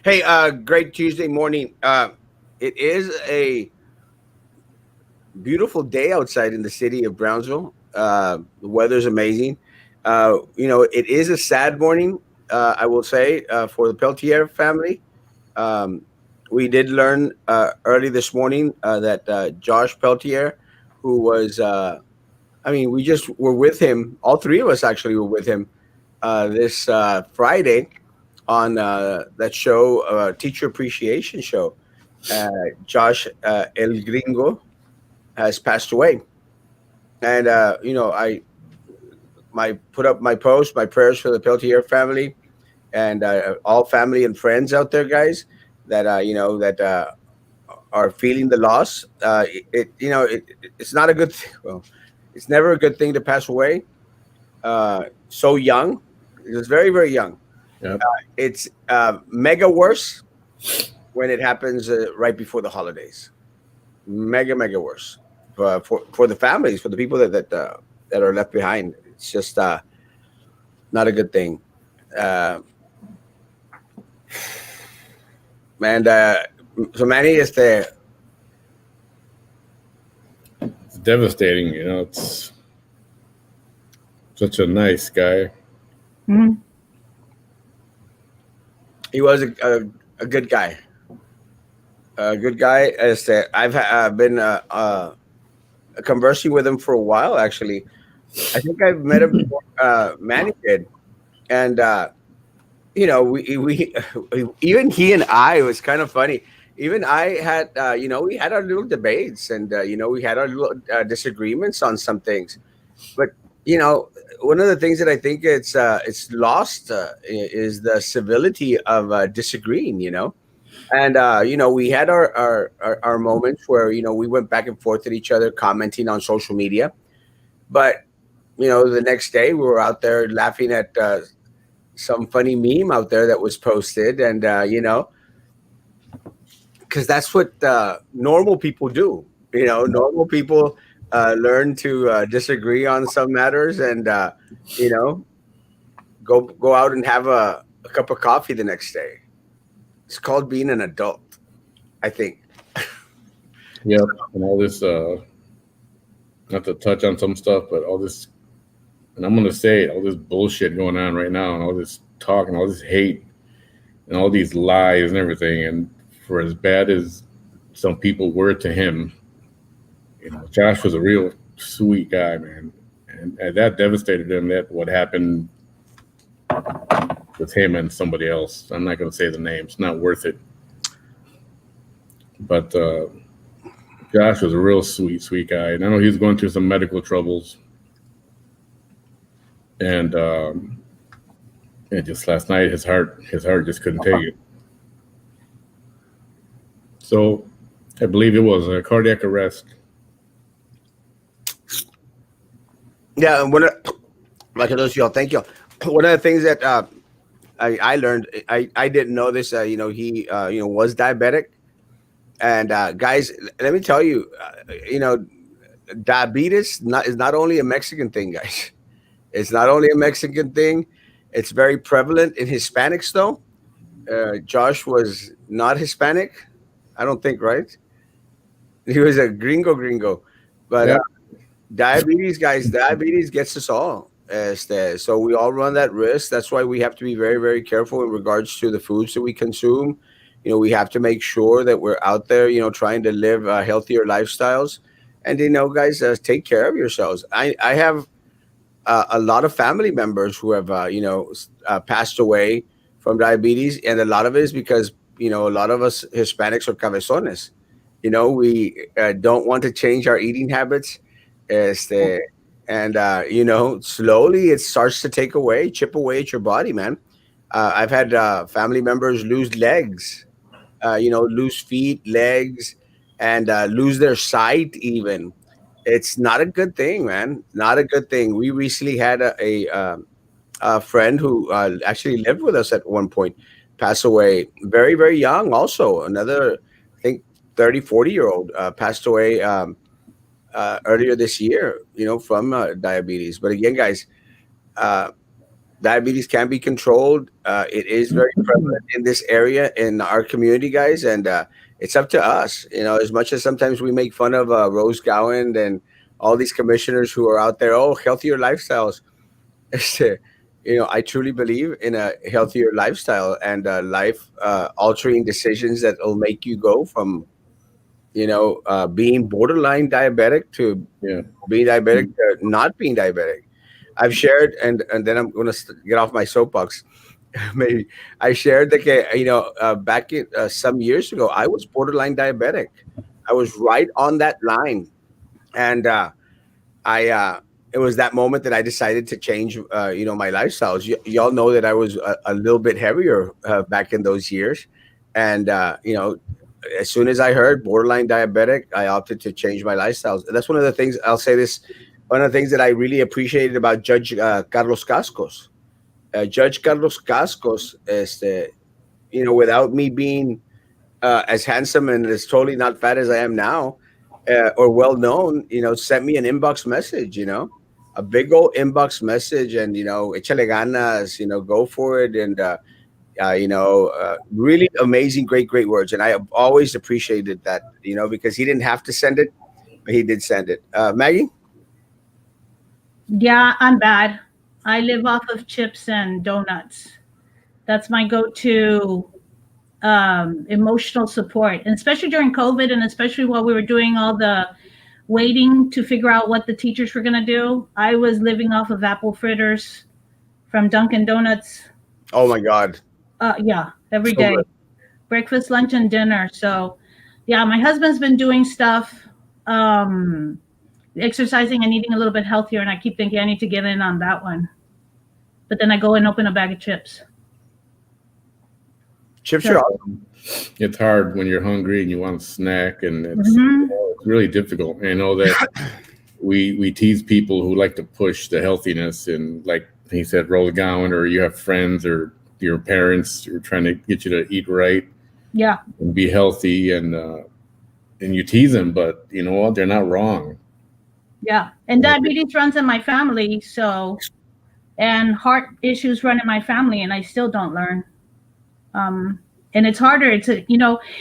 Hey, great Tuesday morning. It is a beautiful day outside in the city of Brownsville. The weather's amazing. It is a sad morning, I will say, for the Peltier family. Um, we did learn early this morning that Josh Peltier, who was, we just were with him. All three of us actually were with him this Friday on that show, Teacher Appreciation Show. Uh, Josh El Gringo has passed away, and I my put up my post, my prayers for the Peltier family and all family and friends out there, guys, that are feeling the loss. It's not a good thing. Well, it's never a good thing to pass away so young. It was very very young. Yep. It's mega worse when it happens right before the holidays. Mega worse for the families, for the people that are left behind. It's just not a good thing. Uh, and so Manny, It's devastating. It's such a nice guy. Mhm. he was a good guy. A good guy. Este, I've been conversing with him for a while. Actually, I think I've met him before. Manny did, and we even he and I, it was kind of funny. Even I had we had our little debates, and we had our little disagreements on some things. But you know, one of the things that I think it's lost is the civility of disagreeing. And we had our moments where we went back and forth at each other, commenting on social media. But the next day we were out there laughing at some funny meme out there that was posted, and because that's what normal people do. Normal people learn to disagree on some matters, and you know, go out and have a cup of coffee the next day. It's called being an adult, I think. Yep. And all this, not to touch on some stuff, but all this, and I'm going to say it, all this bullshit going on right now, and all this talk, and all this hate, and all these lies and everything. And for as bad as some people were to him, Josh was a real sweet guy, man. And that devastated him, that what happened with him and somebody else. I'm not going to say the name. It's not worth it. But Josh was a real sweet guy. And I know he was going through some medical troubles. And just last night, his heart just couldn't take it. So I believe it was a cardiac arrest. Yeah, and like those y'all, thank you. One of the things that I learned, I didn't know this. He was diabetic, and guys, let me tell you, diabetes is not only a Mexican thing, guys. It's not only a Mexican thing. It's very prevalent in Hispanics, though. Josh was not Hispanic, I don't think, right? He was a gringo, but Yeah. diabetes, guys, diabetes gets us all. So we all run that risk. That's why we have to be very, very careful in regards to the foods that we consume. We have to make sure that we're out there, trying to live healthier lifestyles. And guys, take care of yourselves. I have a lot of family members who have passed away from diabetes, and a lot of it is because a lot of us Hispanics are cabezones. We don't want to change our eating habits. Este, and slowly it starts to chip away at your body, man. I've had family members lose legs, lose feet, legs, and lose their sight even. It's not a good thing, man. Not a good thing. We recently had a friend who actually lived with us at one point pass away very, very young. Also, another, I think, 30, 40-year old passed away earlier this year, from diabetes. But again, guys, uh, Diabetes can be controlled. It is very prevalent in this area in our community, guys, and it's up to us. As much as sometimes we make fun of Rose Gowan and all these commissioners who are out there, oh, healthier lifestyles. I truly believe in a healthier lifestyle and life altering decisions that will make you go from being borderline diabetic to Yeah. being diabetic to not being diabetic. I've shared, and then I'm going to get off my soapbox. Maybe I shared that back in, some years ago, I was borderline diabetic. I was right on that line, and I it was that moment that I decided to change my lifestyles. Y'all know that I was a little bit heavier back in those years, and as soon as I heard borderline diabetic, I opted to change my lifestyles. That's one of the things I'll say this. One of the things that I really appreciated about Judge Carlos Cascos. Judge Carlos Cascos, without me being as handsome and as totally not fat as I am now, or well known, sent me an inbox message, a big old inbox message, and échale ganas, go for it, and really amazing, great, great words, and I have always appreciated that, because he didn't have to send it, but he did send it. Maggie, Yeah, I'm bad. I live off of chips and donuts. That's my go-to emotional support, and especially during COVID, and especially while we were doing all the waiting to figure out what the teachers were going to do. I was living off of apple fritters from Dunkin' Donuts. oh my God, Yeah, every so day, good. breakfast, lunch, and dinner. So, yeah, my husband's been doing stuff, um, exercising and eating a little bit healthier, and I keep thinking I need to get in on that one. But then I go and open a bag of chips. Chips are So, awesome. It's hard when you're hungry and you want a snack, and mhm. it's really difficult. And I know that we tease people who like to push the healthiness, and like he said, roll a gown, or you have friends or your parents who are trying to get you to eat right Yeah, and be healthy, and you tease them, but you know what? They're not wrong. yeah. And diabetes runs in my family, so and heart issues run in my family, and I still don't learn. Um, and it's harder to,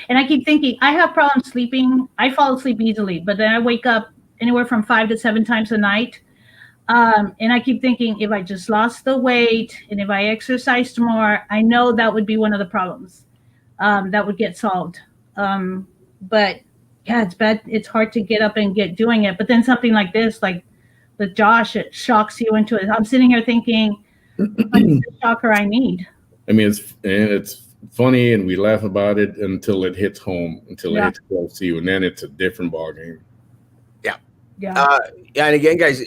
and I keep thinking I have problems sleeping. I fall asleep easily, but then I wake up anywhere from 5 to 7 times a night. And I keep thinking if I just lost the weight and if I exercised more, I know that would be one of the problems that would get solved. But yeah, it's bad. It's hard to get up and get doing it. But then something like this, like with Josh, it shocks you into it. I'm sitting here thinking, what is the shocker I need? I mean, it's funny, and we laugh about it until it hits home, until it Yeah, hits close to you, and then it's a different ballgame. Yeah. yeah. Uh, yeah, and again, guys,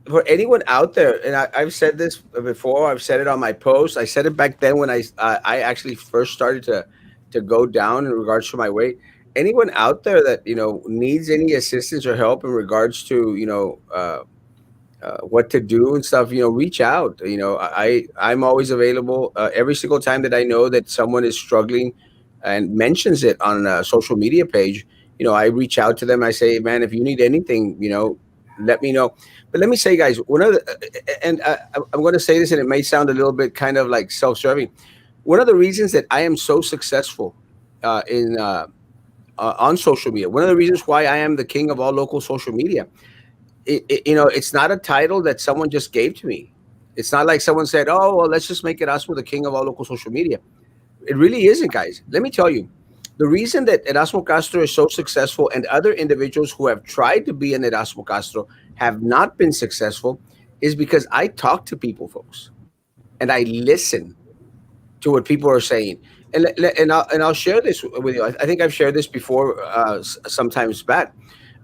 for anyone out there, and I've said this before. I've said it on my post. I said it back then when I actually first started to go down in regards to my weight. Anyone out there that needs any assistance or help in regards to what to do and stuff, reach out. I'm always available. Every single time that I know that someone is struggling and mentions it on a social media page, I reach out to them. I say, man, if you need anything, let me know. But let me say, guys, one of the, and I'm going to say this, and it may sound a little bit kind of like self-serving. One of the reasons that I am so successful in on social media, one of the reasons why I am the king of all local social media, it's not a title that someone just gave to me. It's not like someone said, "Oh, well, let's just make Erasmo the king of all local social media." It really isn't, guys. Let me tell you, the reason that Erasmo Castro is so successful and other individuals who have tried to be an Erasmo Castro have not been successful is because I talk to people, folks, and I listen to what people are saying. And I'll share this with you. I think I've shared this before, sometimes back.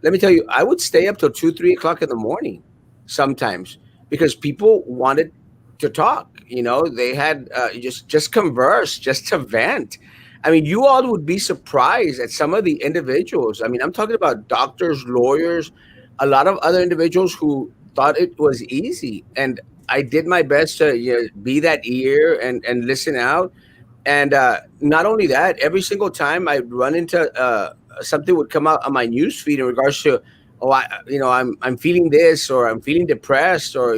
Let me tell you, I would stay up till 2, 3 o'clock in the morning sometimes because people wanted to talk. They had just converse, just to vent. I mean, you all would be surprised at some of the individuals. I mean, I'm talking about doctors, lawyers, a lot of other individuals who thought it was easy, and I did my best to be that ear and listen out. And not only that, every single time I run into something would come out on my news feed in regards to, oh, I'm feeling this, or I'm feeling depressed, or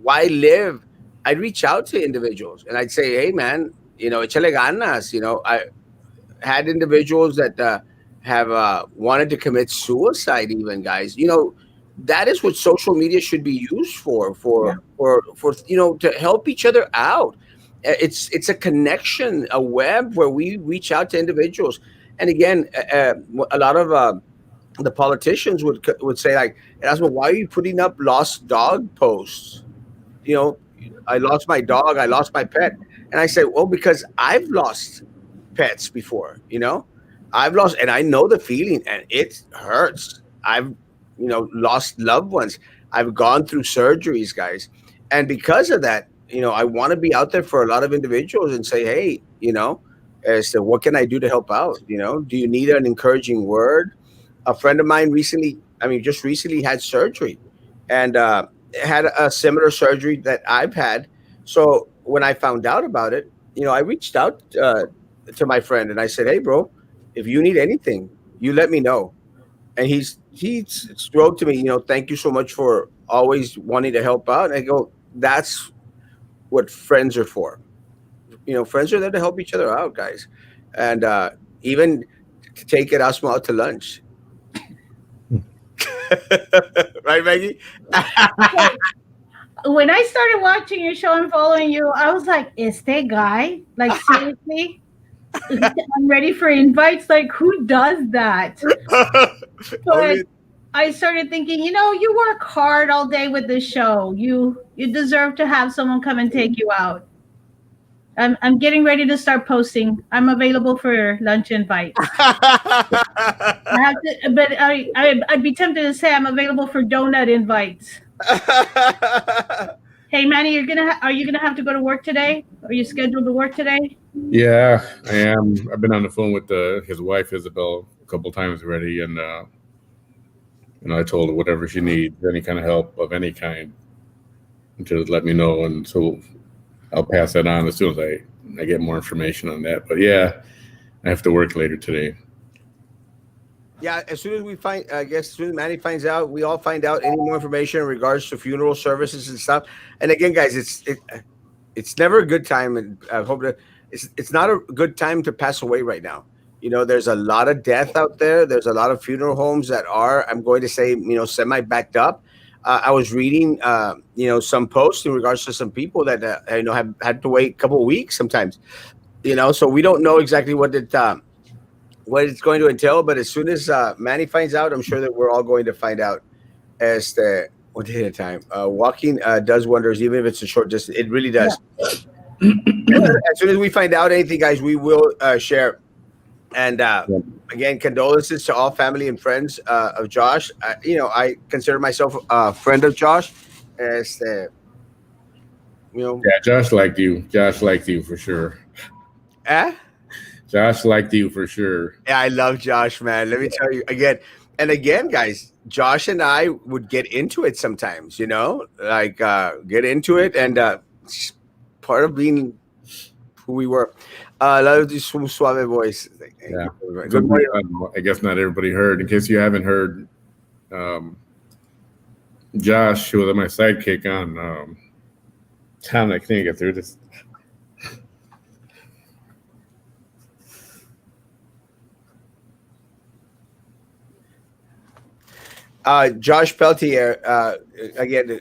why live? I'd reach out to individuals and I'd say, hey man, échale ganas. I had individuals that have wanted to commit suicide, even guys. That is what social media should be used for, Yeah. to help each other out. It's a connection, a web where we reach out to individuals. And again, a lot of the politicians would say like, Erasmo, why are you putting up lost dog posts? You know, I lost my dog, I lost my pet. And I said, well, because I've lost pets before, I've lost, and I know the feeling, and it hurts. I've, lost loved ones. I've gone through surgeries, guys. And because of that, I want to be out there for a lot of individuals and say, hey, as to what can I do to help out? Do you need an encouraging word? A friend of mine just recently had surgery, and had a similar surgery that I've had. So when I found out about it, I reached out to my friend and I said, "Hey, bro, if you need anything, you let me know." And he wrote to me, "Thank you so much for always wanting to help out." And I go, "That's what friends are for. Friends are there to help each other out, guys, and even to take Erasmo out to lunch." Right, Maggie? When I started watching your show and following you, I was like, is that guy? Like, seriously? I'm ready for invites. Like, who does that? But Only I started thinking, you work hard all day with this show. You deserve to have someone come and take you out. I'm getting ready to start posting. I'm available for lunch invites. I have to, but I'd be tempted to say I'm available for donut invites. Hey Manny, are you gonna have to go to work today? Are you scheduled to work today? Yeah, I am. I've been on the phone with his wife Isabel a couple times already, and I told her whatever she needs, any kind of help of any kind, to let me know, and so I'll pass that on as soon as I get more information on that. But yeah, I have to work later today. Yeah, as soon as we find, I guess, as soon as Manny finds out, we all find out any more information in regards to funeral services and stuff. And again, guys, it's never a good time, and I hope that it's not a good time to pass away right now. There's a lot of death out there. There's a lot of funeral homes that are, I'm going to say, semi backed up. I was reading, some posts in regards to some people that have had to wait a couple of weeks sometimes. So we don't know exactly what it's going to entail. But as soon as Manny finds out, I'm sure that we're all going to find out as to one day at a time. Walking does wonders, even if it's a short distance. It really Yeah. does. As soon as we find out anything, guys, we will share. And Yep. again, condolences to all family and friends of Josh. I consider myself a friend of Josh. As you know, Yeah, Josh liked you. Josh liked you for sure. eh? Josh liked you for sure. Yeah, I love Josh, man. Let me tell you again and again, guys. Josh and I would get into it sometimes. Like get into it, and it's part of being who we were. Love this suave voice. Thank Yeah. you very much. So Good morning. I guess not everybody heard. In case you haven't heard, um, Josh, who was my sidekick on Tom, I can't get through this. Josh Peltier, again,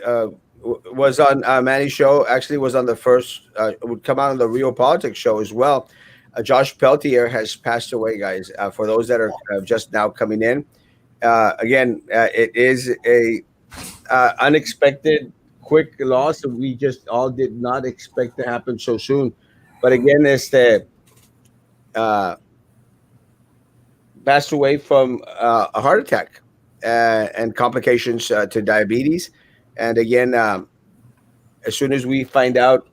was on Manny's show. Actually, was on the first, would come out on the Real Politics show as well. Josh Peltier has passed away, guys. For those that are just now coming in, again, it is a unexpected, quick loss that we just all did not expect to happen so soon. But again, it's the uh, passed away from a heart attack and complications to diabetes. And again, as soon as we find out,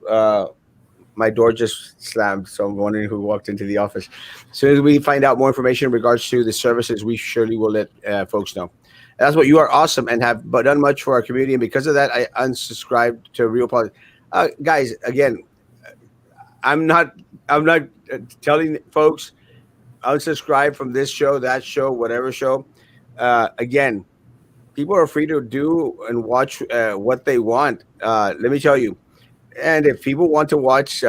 my door just slammed, so I'm wondering who walked into the office. As soon as we find out more information in regards to the services, we surely will let folks know. That's what you are awesome and have done much for our community. And because of that, I unsubscribed to Real Politics. Guys, again, I'm not. I'm not telling folks unsubscribe from this show, that show, whatever show. Again, People are free to do and watch what they want. Let me tell you. And if people want to watch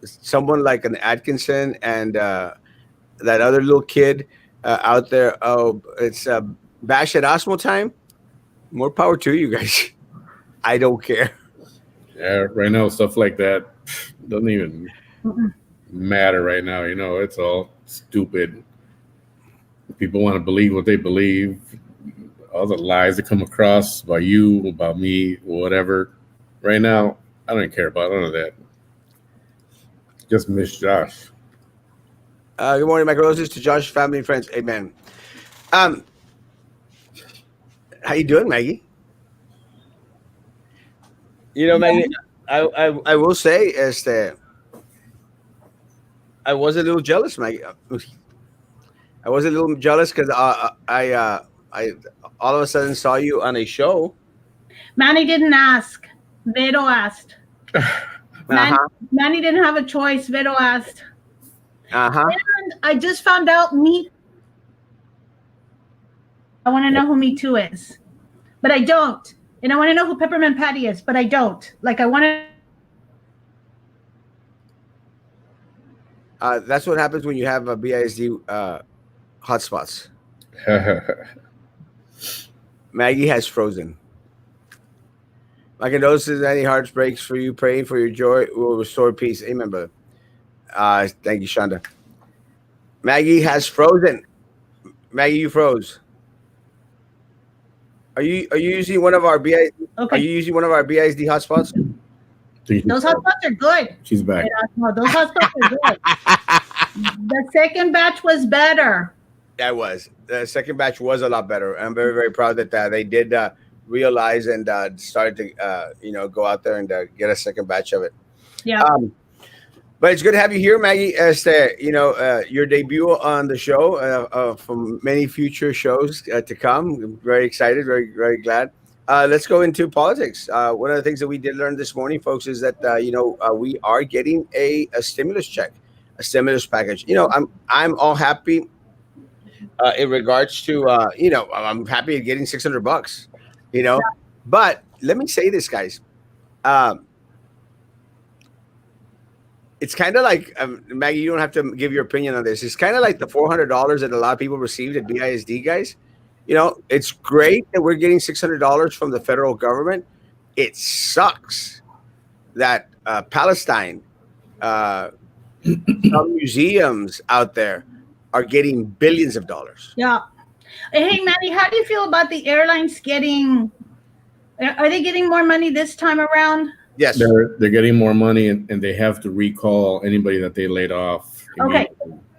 someone like an Atkinson and that other little kid out there, oh, it's Bash at Osmo time. More power to you guys. I don't care. Yeah, right now stuff like that doesn't even Mm-mm. matter right now. You know, it's all stupid. People want to believe what they believe. All the lies that come across about you, about me, whatever. Right now, I don't care about none of that. Just miss Josh. Good morning, Michael Roses to Josh, family, and friends. Amen. Um, how you doing, Maggie? You know, Maggie, I will say is that I was a little jealous, Maggie. I was a little jealous because I all of a sudden saw you on a show. Manny didn't ask. Vito asked. Uh Man, huh. Manny didn't have a choice. Vito asked. Uh huh. And I just found out Me. I want to know who Me Too is, but I don't. And I want to know who Peppermint Patty is, but I don't. Like I want to. That's what happens when you have a BISD hotspots. Maggie has frozen. My condolences, any heartbreaks for you. Praying for your joy will restore peace. Amen, brother. Thank you, Shonda. Maggie has frozen. Maggie, you froze. Are you using one of our BISD? Are Okay, you using one of our BISD hotspots? those hotspots are good. She's back. No, those hotspots are good. The second batch was better. That was the second batch was a lot better. I'm very very proud that they did realize and started to go out there and get a second batch of it. Yeah. Um, but it's good to have you here, Maggie. As your debut on the show, from many future shows to come. I'm very excited, very very glad. Let's go into politics. One of the things that we did learn this morning, folks, is that we are getting a stimulus check, a stimulus package. I'm all happy in regards to I'm happy at getting $600. You know, but let me say this, guys. Um, it's kind of like Maggie. You don't have to give your opinion on this. It's kind of like the $400 that a lot of people received at BISD, guys. It's great that we're getting $600 from the federal government. It sucks that Palestine, uh, some museums out there are getting billions of dollars. Yeah. Hey, Manny, how do you feel about the airlines getting? Are they getting more money this time around? Yes. They're getting more money, and they have to recall anybody that they laid off. Okay.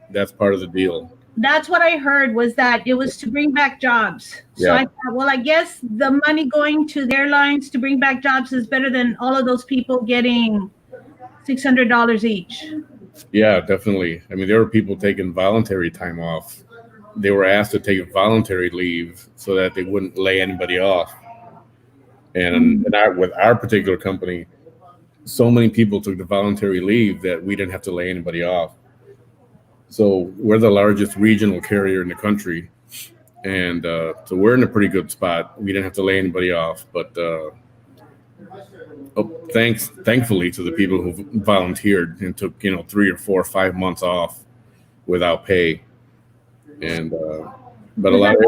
That's part of the deal. That's what I heard, was that it was to bring back jobs. So Yeah. I thought, well, I guess the money going to the airlines to bring back jobs is better than all of those people getting $600 each. Yeah, definitely. I mean, there were people taking voluntary time off. They were asked to take voluntary leave so that they wouldn't lay anybody off. With our particular company, so many people took the voluntary leave that we didn't have to lay anybody off. So we're the largest regional carrier in the country, and so we're in a pretty good spot. We didn't have to lay anybody off, but thankfully to the people who volunteered and took 3 or 4 or 5 months off without pay, and but a lot of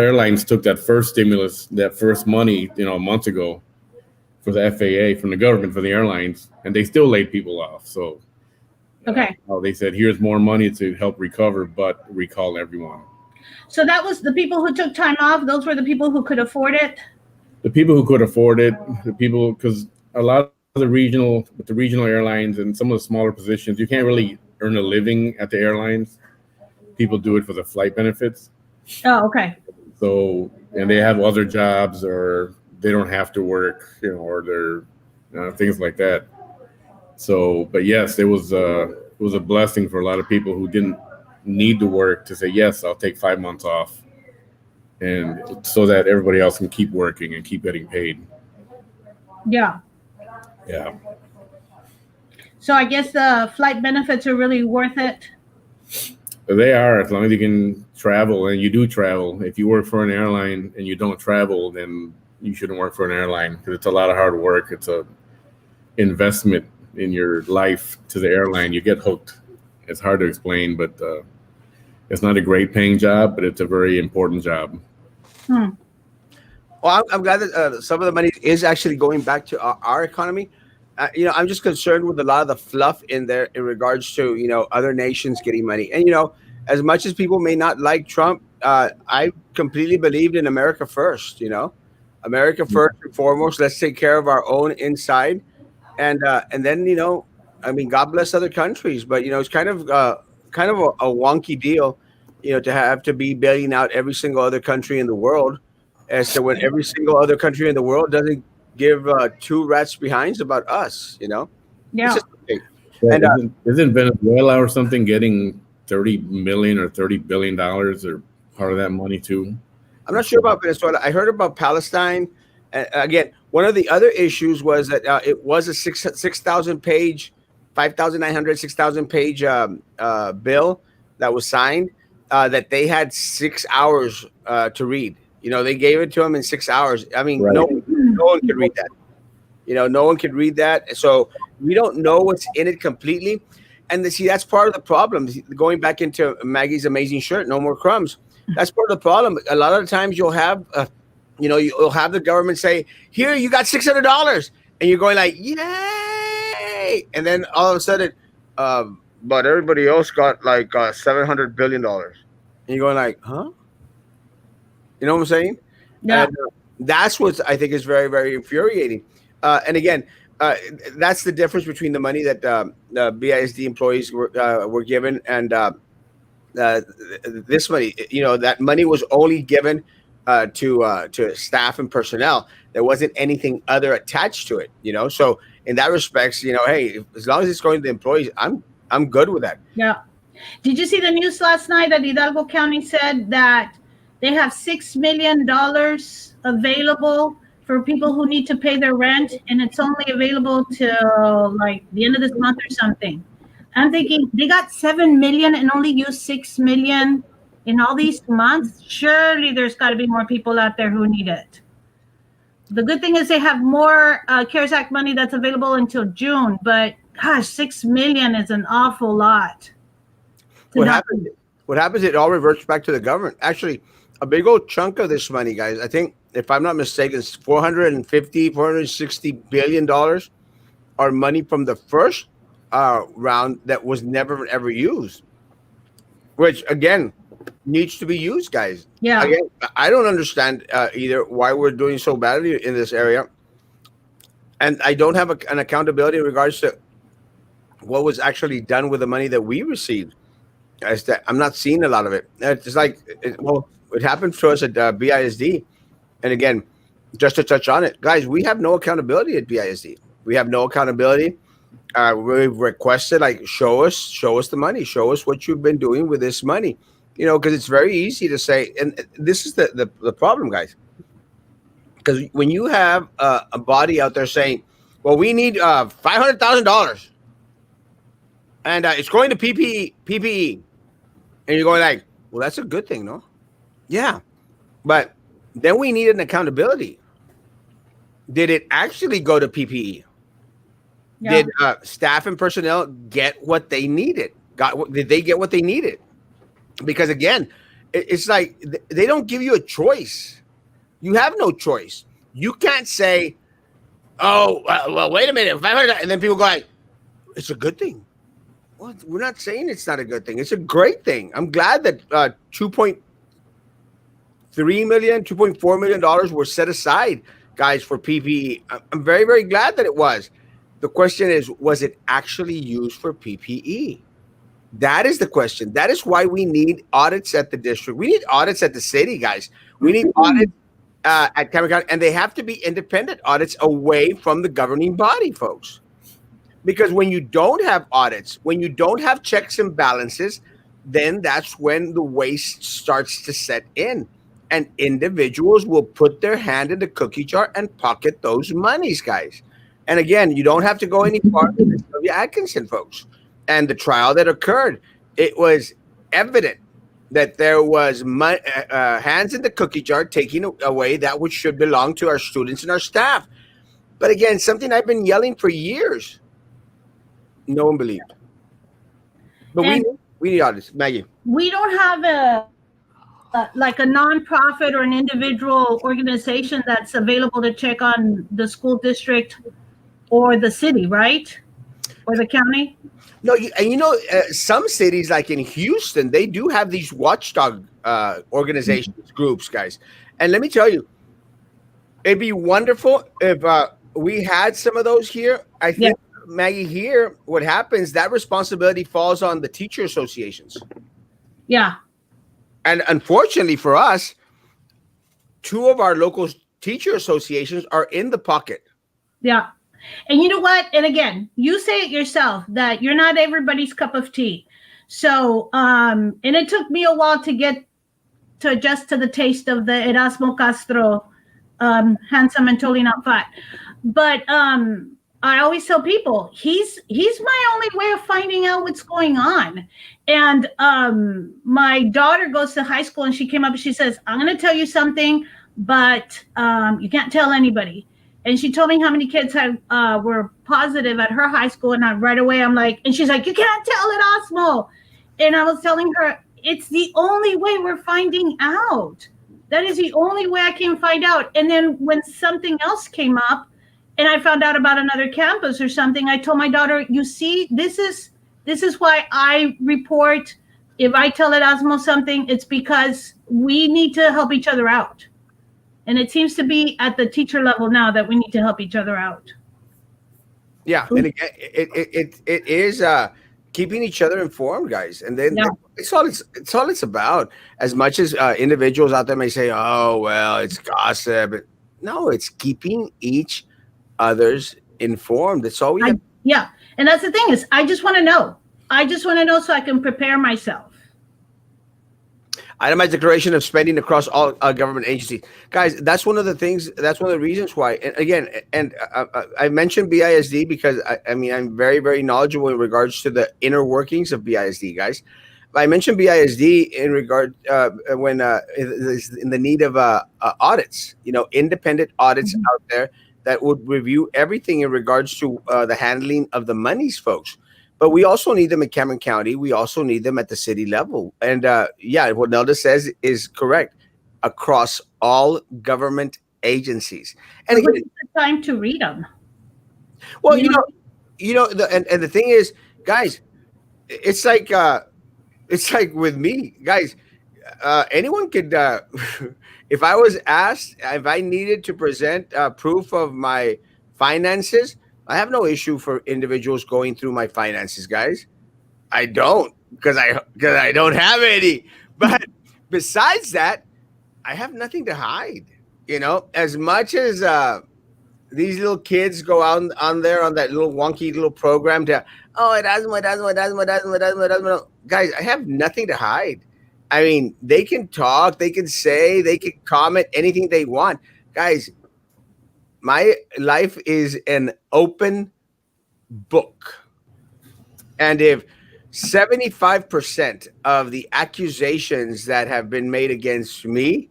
airlines took that first stimulus, that first money, a month ago for the FAA from the government for the airlines, and they still laid people off. So Okay. they said, here's more money to help recover, but recall everyone. So that was the people who took time off. Those were the people who could afford it. The people who could afford it, because a lot of the regional airlines and some of the smaller positions, you can't really earn a living at the airlines. People do it for the flight benefits. Oh, okay. So, and they have other jobs, or they don't have to work, or they're things like that. So, but yes, it was a blessing for a lot of people who didn't need to work to say, yes, I'll take 5 months off, and so that everybody else can keep working and keep getting paid. Yeah. Yeah. So I guess the flight benefits are really worth it. They are, as long as you can travel and you do travel. If you work for an airline and you don't travel, then you shouldn't work for an airline because it's a lot of hard work. It's a investment in your life to the airline. You get hooked. It's hard to explain, but it's not a great paying job, but it's a very important job. Hmm. Well, I'm glad that some of the money is actually going back to our economy. I'm just concerned with a lot of the fluff in there in regards to other nations getting money. And as much as people may not like Trump, I completely believed in America first. America first and foremost. Let's take care of our own inside, and then I mean, God bless other countries, but it's kind of a wonky deal, to have to be bailing out every single other country in the world, as to when every single other country in the world doesn't give two rats behinds about us. It's Yeah. just okay. Well, And isn't Venezuela or something getting 30 million or $30 billion or part of that money too? I'm not sure about Venezuela. I heard about Palestine. Again, one of the other issues was that it was a 6,000 page, 5,900, 6,000 page bill that was signed, that they had 6 hours to read. They gave it to them in 6 hours. I mean, Right. no one could read that. No one could read that. So we don't know what's in it completely. And see, that's part of the problem. Going back into Maggie's amazing shirt, no more crumbs. That's part of the problem. A lot of the times you'll have, you'll have the government say, "Here, you got $600," and you're going like, "Yay!" And then all of a sudden, but everybody else got like $700 billion, and you're going like, "Huh?" You know what I'm saying? Yeah. And that's what I think is very, very infuriating. And again, that's the difference between the money that the BISD employees were given and uh, this money. That money was only given to staff and personnel. There wasn't anything other attached to it. So in that respects, hey, as long as it's going to the employees, I'm good with that. Yeah. Did you see the news last night that Hidalgo County said that they have $6 million available for people who need to pay their rent, and it's only available till like the end of this month or something? I'm thinking they got 7 million and only used 6 million in all these months. Surely there's got to be more people out there who need it. The good thing is they have more CARES Act money that's available until June, but gosh, 6 million is an awful lot. What happens? What happens? It all reverts back to the government. Actually, a big old chunk of this money, guys. I think, if I'm not mistaken, it's 460 billion dollars are money from the first round that was never ever used, which again needs to be used, guys. Yeah. Again, I don't understand either why we're doing so badly in this area, and I don't have an accountability in regards to what was actually done with the money that we received. As that, I'm not seeing a lot of it. It's like, it happened to us at BISD, and again, just to touch on it, guys, we have no accountability at BISD. We have no accountability. We've requested, like, show us the money, show us what you've been doing with this money, because it's very easy to say, and this is the problem, guys, because when you have a body out there saying, well, we need $500,000 and it's going to PPE, and you're going like, well, that's a good thing, no? Yeah, but then we need an accountability. Did it actually go to PPE? Yeah. Did staff and personnel get what they needed? Did they get what they needed? Because again, it's like they don't give you a choice. You have no choice. You can't say, "Oh, well, wait a minute, 500," and then people go like, "It's a good thing." Well, we're not saying it's not a good thing. It's a great thing. I'm glad that $2.3 million, $2.4 million were set aside, guys, for PPE. I'm very, very glad that it was. The question is, was it actually used for PPE? That is the question. That is why we need audits at the district. We need audits at the city, guys. We need audits at Cameron County, and they have to be independent audits away from the governing body, folks. Because when you don't have audits, when you don't have checks and balances, then that's when the waste starts to set in. And individuals will put their hand in the cookie jar and pocket those monies, guys. And again, you don't have to go any farther than Sylvia Atkinson, folks. And the trial that occurred, it was evident that there was hands in the cookie jar taking away that which should belong to our students and our staff. But again, something I've been yelling for years. No one believed. But And we need audits, Maggie. we don't have a like a nonprofit or an individual organization that's available to check on the school district or the city, right? Or the county. No, some cities like in Houston, they do have these watchdog organizations, groups, guys. And let me tell you, it'd be wonderful if we had some of those here. I Yeah. think, Maggie, here, what happens, that responsibility falls on the teacher associations. Yeah. And unfortunately for us, two of our local teacher associations are in the pocket. Yeah. And you know what? And again, you say it yourself that you're not everybody's cup of tea. So, and it took me a while to adjust to the taste of the Erasmo Castro, handsome and totally not fat. But I always tell people he's my only way of finding out what's going on. And my daughter goes to high school, and she came up and she says, "I'm going to tell you something, but you can't tell anybody." And she told me how many kids were positive at her high school, and right away I'm like, and she's like, "You can't tell it, Osmo." And I was telling her, it's the only way we're finding out. That is the only way I can find out. And then when something else came up, and I found out about another campus or something, I told my daughter, "You see, this is why I report. If I tell Erasmo something, it's because we need to help each other out." And it seems to be at the teacher level now that we need to help each other out. Yeah, and again, it is keeping each other informed, guys. And then Yeah. it's all it's about. As much as individuals out there may say, "Oh, well, it's gossip," no, it's keeping each other's informed. That's all we have. Yeah. And that's the thing is, I just want to know. I just want to know so I can prepare myself. Itemized declaration of spending across all government agencies, guys. That's one of the things. That's one of the reasons why. And again, I mentioned BISD because I mean I'm very very knowledgeable in regards to the inner workings of BISD, guys. I mentioned BISD in regard when in the need of audits. Independent audits out there that would review everything in regards to the handling of the monies, folks. But we also need them in Cameron County. We also need them at the city level. And yeah, what Nelda says is correct across all government agencies. And But again, the time to read them. well, You and the thing is, guys, it's like with me, guys. Anyone could, if I was asked, if I needed to present proof of my finances, I have no issue for individuals going through my finances, guys. I don't because I don't have any. But besides that, I have nothing to hide. As much as these little kids go out on there on that little wonky little program to guys, I have nothing to hide. I mean, they can talk, they can say, they can comment anything they want, guys. My life is an open book. And if 75% of the accusations that have been made against me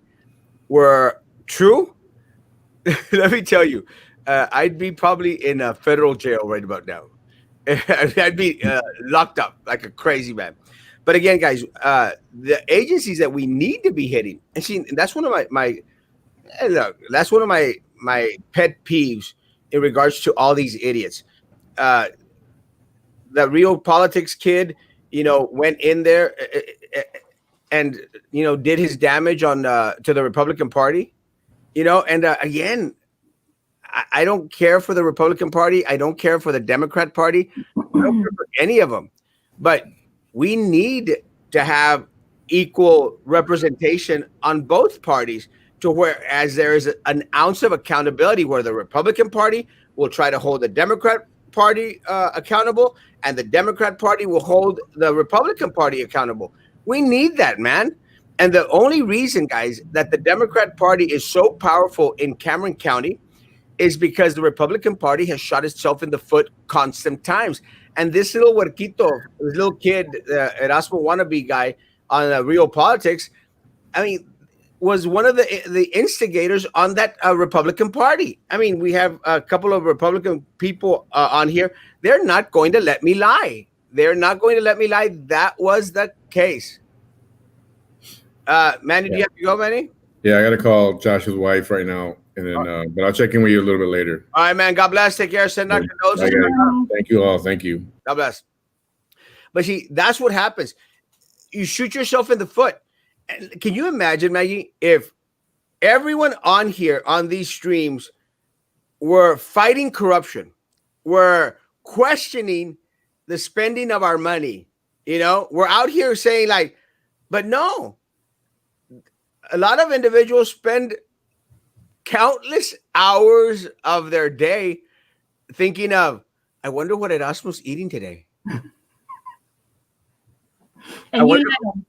were true, let me tell you, I'd be probably in a federal jail right about now. I'd be locked up like a crazy man. But again, guys, the agencies that we need to be hitting, and see, that's one of my look, that's one of my pet peeves in regards to all these idiots. The real politics kid, went in there and did his damage on to the Republican Party, and again, I don't care for the Republican Party. I don't care for the Democrat Party. I don't care for any of them. But we need to have equal representation on both parties to whereas there is an ounce of accountability where the Republican Party will try to hold the Democrat Party accountable and the Democrat Party will hold the Republican Party accountable. We need that, man. And the only reason, guys, that the Democrat Party is so powerful in Cameron County is because the Republican Party has shot itself in the foot constant times. And this little huerquito, this little kid, Erasmo wannabe guy, on Real Politics, I mean, was one of the instigators on that Republican Party. I mean, we have a couple of Republican people on here. They're not going to let me lie. They're not going to let me lie. That was the case. Manny, do Yeah. you have to go, Manny? Yeah, I got to call Josh's wife right now, and then but I'll check in with you a little bit later. All right, man. God bless. Take care. Send our Bye, condolences. guys. Thank you all. Thank you. God bless. But see, that's what happens. You shoot yourself in the foot. And can you imagine, Maggie, if everyone on here on these streams were fighting corruption, were questioning the spending of our money? You know, we're out here saying like, but no, a lot of individuals spend countless hours of their day thinking of, I wonder what Erasmo's eating today. And you let him.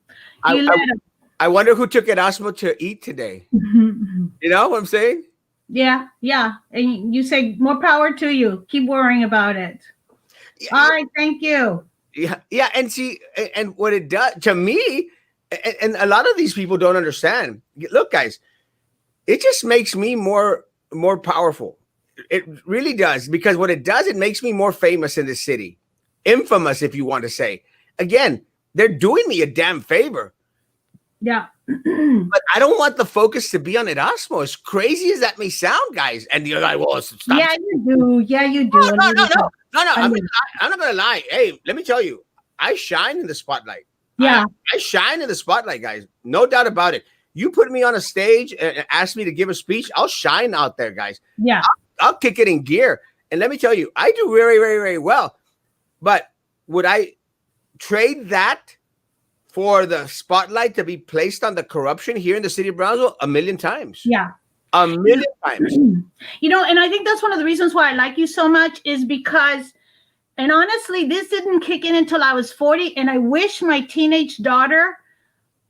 You let him. I wonder who took Erasmo to eat today. You know what I'm saying? Yeah, yeah. And you say more power to you. Keep worrying about it. Yeah, all right, thank you. Yeah, and see, and what it does to me, and a lot of these people don't understand. Look, guys, it just makes me more powerful. It really does, because what it does, it makes me more famous in this city, infamous, if you want to say. Again, they're doing me a damn favor. Yeah. But I don't want the focus to be on Erasmo. As crazy as that may sound, guys. And you're like, well, stop. Yeah, you do. Yeah, you do. No. I'm not gonna lie. Hey, let me tell you, I shine in the spotlight. Yeah. I shine in the spotlight, guys. No doubt about it. You put me on a stage and ask me to give a speech, I'll shine out there, guys. Yeah. I'll kick it in gear. And let me tell you, I do very, very, very well. But would I trade that for the spotlight to be placed on the corruption here in the city of Brownsville? A million times. Yeah. A million times. You know, and I think that's one of the reasons why I like you so much is because, and honestly, this didn't kick in until I was 40. And I wish my teenage daughter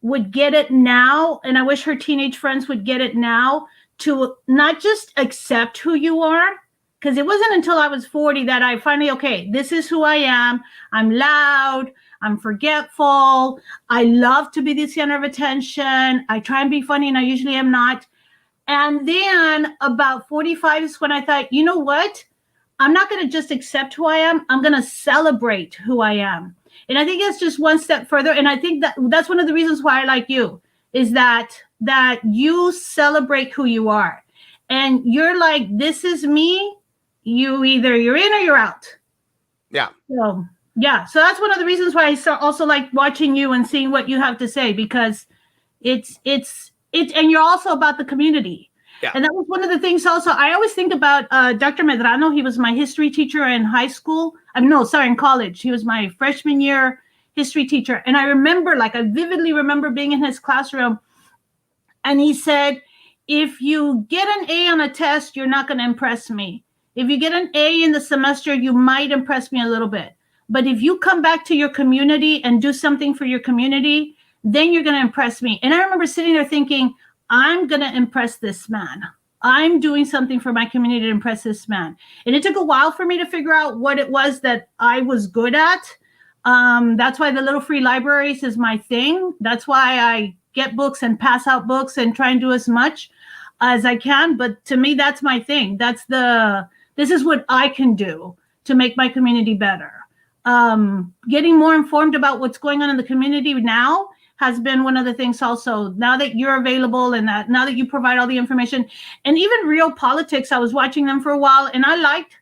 would get it now. And I wish her teenage friends would get it now, to not just accept who you are. Because it wasn't until I was 40 that I finally, okay, this is who I am. I'm loud. I'm forgetful. I love to be the center of attention. I try and be funny, and I usually am not. And then about 45 is when I thought, you know what? I'm not going to just accept who I am. I'm going to celebrate who I am. And I think that's just one step further. And I think that that's one of the reasons why I like you, is that you celebrate who you are. And you're like, this is me. You're in or you're out. Yeah. So, yeah. So that's one of the reasons why I also like watching you and seeing what you have to say, because it's and you're also about the community. Yeah. And that was one of the things also. I always think about Dr. Medrano. He was my history teacher in high school. In college. He was my freshman year history teacher. And I vividly remember being in his classroom. And he said, if you get an A on a test, you're not going to impress me. If you get an A in the semester, you might impress me a little bit. But if you come back to your community and do something for your community, then you're going to impress me. And I remember sitting there thinking, I'm going to impress this man. I'm doing something for my community to impress this man. And it took a while for me to figure out what it was that I was good at. That's why the Little Free Libraries is my thing. That's why I get books and pass out books and try and do as much as I can. But to me, that's my thing. This is what I can do to make my community better. Getting more informed about what's going on in the community now has been one of the things also, now that you're available and now that you provide all the information. And even Real Politics, I was watching them for a while, and I liked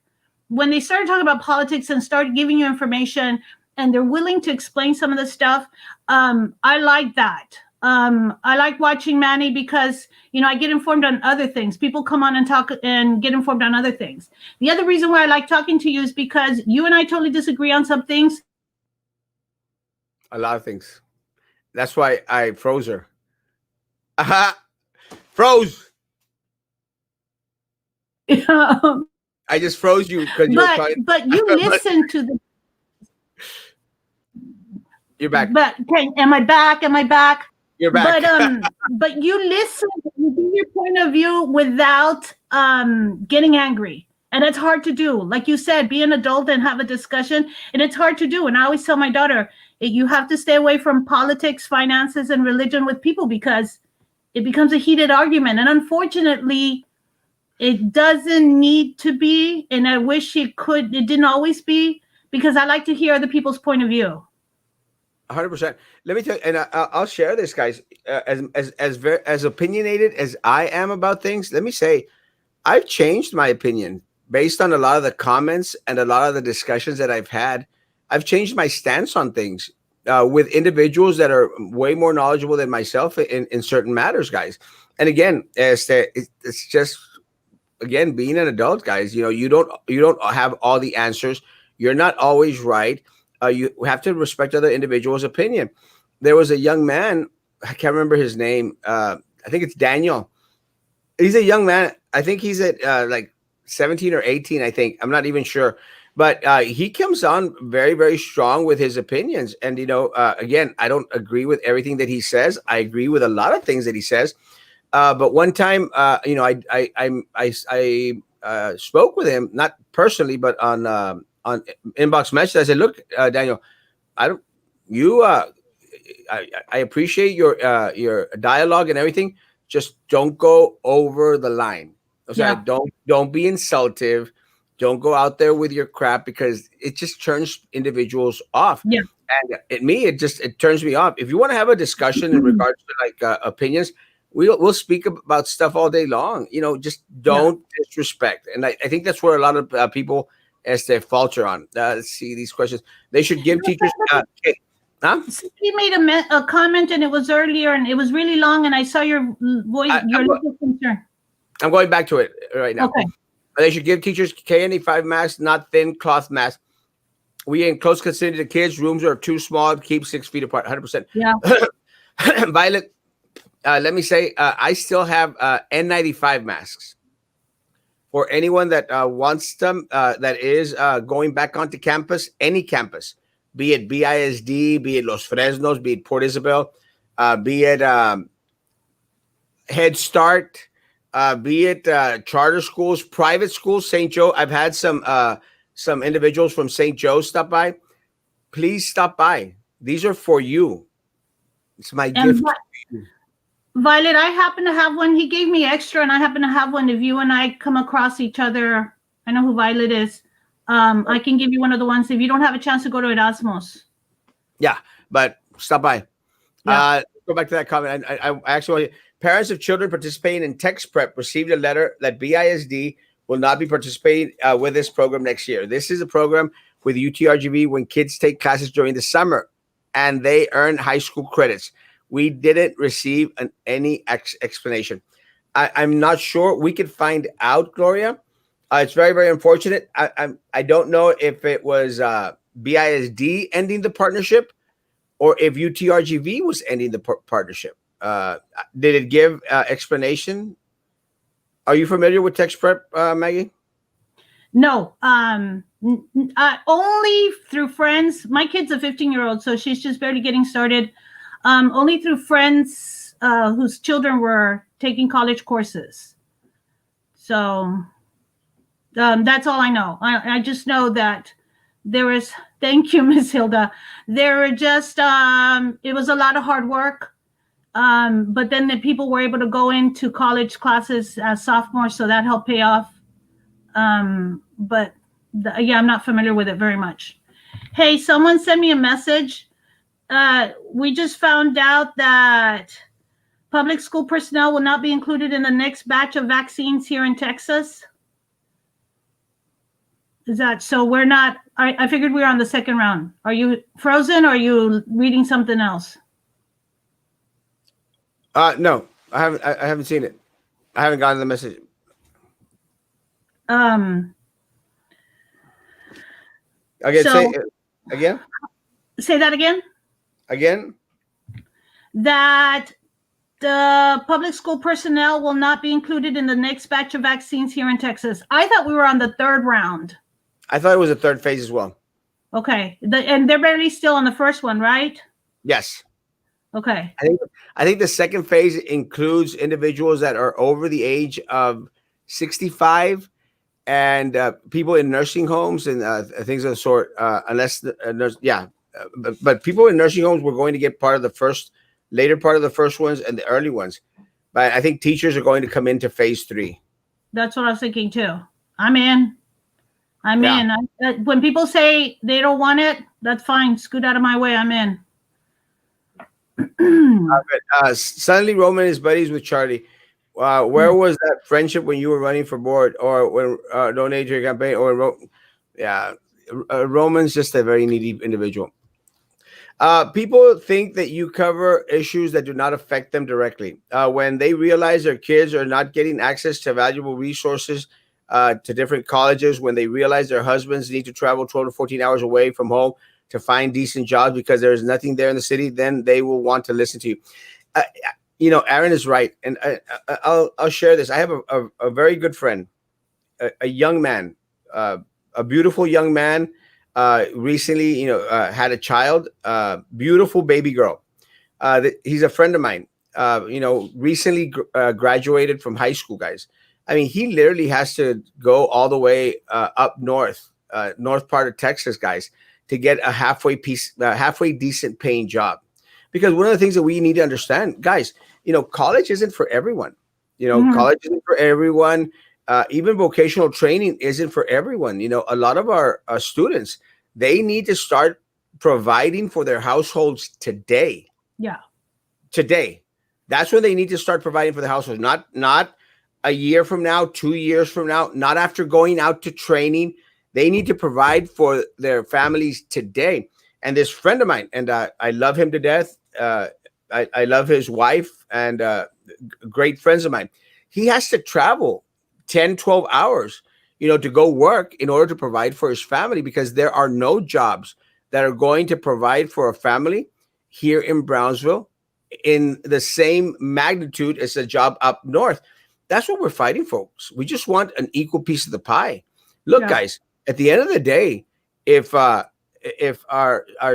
when they started talking about politics and started giving you information, and they're willing to explain some of the stuff. I like that. I like watching Manny because, I get informed on other things. People come on and talk and get informed on other things. The other reason why I like talking to you is because you and I totally disagree on some things. A lot of things. That's why I froze her. Froze. I just froze you because you were talking. But you listen to the. You're back. But okay, am I back? You're back. But you listen, you give your point of view without getting angry. And it's hard to do. Like you said, be an adult and have a discussion. And it's hard to do. And I always tell my daughter, You have to stay away from politics, finances, and religion with people because it becomes a heated argument. And unfortunately, it doesn't need to be. And I wish it didn't always be, because I like to hear other people's point of view. 100%. Let me tell you, and I'll share this, guys. As opinionated as I am about things, let me say I've changed my opinion based on a lot of the comments and a lot of the discussions that I've had. I've changed my stance on things with individuals that are way more knowledgeable than myself in certain matters, guys. And again, it's just again being an adult, guys. You don't have all the answers. You're not always right. You have to respect other individuals' opinion. There was a young man, I can't remember his name. I think it's Daniel. He's a young man. I think he's at like 17 or 18. I think, I'm not even sure, but he comes on very, very strong with his opinions. And again, I don't agree with everything that he says. I agree with a lot of things that he says. But one time, I spoke with him, not personally, but on inbox message. I said, "Look, Daniel, I don't you. I appreciate your dialogue and everything. Just don't go over the line. I Yeah. said, don't be insultive. Don't go out there with your crap because it just turns individuals off. Yeah. And it turns me off. If you want to have a discussion in regards to like opinions, we'll speak about stuff all day long. Just Yeah. don't disrespect. And I think that's where a lot of people as they falter on. Let's see these questions. They should give teachers. Huh? He made a comment, and it was earlier, and it was really long, and I saw your voice, your little concern. I'm going back to it right now. Okay. They should give teachers KN95 masks, not thin cloth masks. We in close vicinity to kids. Rooms are too small to keep 6 feet apart. 100%. Yeah. Violet, let me say, I still have N95 masks for anyone that wants them. That is going back onto campus, any campus, be it BISD, be it Los Fresnos, be it Port Isabel, be it Head Start, be it charter schools, private schools, St. Joe. I've had some individuals from St. Joe stop by. Please stop by. These are for you. It's my gift. Violet, I happen to have one. He gave me extra, and I happen to have one. If you and I come across each other, I know who Violet is. I can give you one of the ones if you don't have a chance to go to Erasmus. Yeah, but stop by. Yeah. Go back to that comment. I actually, parents of children participating in text prep received a letter that BISD will not be participating with this program next year. This is a program with UTRGV when kids take classes during the summer and they earn high school credits. We didn't receive any explanation. I'm not sure. We could find out, Gloria. It's very, very unfortunate. I don't know if it was BISD ending the partnership or if UTRGV was ending the partnership. Did it give explanation? Are you familiar with text prep, Maggie? No, only through friends. My kid's a 15-year-old, so she's just barely getting started. Only through friends whose children were taking college courses. So that's all I know. I just know that there was, thank you, Miss Hilda. There were just, it was a lot of hard work. But then the people were able to go into college classes as sophomores, so that helped pay off. But yeah, I'm not familiar with it very much. Hey, someone sent me a message. We just found out that public school personnel will not be included in the next batch of vaccines here in Texas. Is that so? We're not. I figured we were on the second round. Are you frozen or are you reading something else? No, I haven't seen it. I haven't gotten the message. Again, So, say that again. Again. That the public school personnel will not be included in the next batch of vaccines here in Texas. I thought we were on the third round. I thought it was a third phase as well. Okay, and they're barely still on the first one, right? Yes. Okay. I think the second phase includes individuals that are over the age of 65 and people in nursing homes and things of the sort. Unless the nurse, yeah, but people in nursing homes were going to get part of the first, later part of the first ones and the early ones. But I think teachers are going to come into phase three. That's what I was thinking too. I'm in. I'm Yeah. in. When people say they don't want it, that's fine. Scoot out of my way. I'm in. Suddenly Roman is buddies with Charlie. Where was that friendship when you were running for board, or when donated your campaign, or yeah, Roman's just a very needy individual. People think that you cover issues that do not affect them directly. When they realize their kids are not getting access to valuable resources, to different colleges, when they realize their husbands need to travel 12 to 14 hours away from home to find decent jobs because there's nothing there in the city, then they will want to listen to you. Uh, Aaron is right, and I'll share this. I have a very good friend, a young man, a beautiful young man. Recently, had a child, beautiful baby girl. He's a friend of mine. Recently graduated from high school, guys. I mean, he literally has to go all the way up north, north part of Texas, guys, to get a halfway decent paying job. Because one of the things that we need to understand, guys, college isn't for everyone. Mhm. College isn't for everyone. Even vocational training isn't for everyone. A lot of our students, they need to start providing for their households today. Yeah. Today, that's when they need to start providing for the households. Not a year from now, 2 years from now, not after going out to training. They need to provide for their families today. And this friend of mine, and I love him to death. I love his wife, and great friends of mine. He has to travel 10, 12 hours, to go work in order to provide for his family, because there are no jobs that are going to provide for a family here in Brownsville in the same magnitude as a job up north. That's what we're fighting, folks. We just want an equal piece of the pie. Look, Yeah. guys, at the end of the day, if our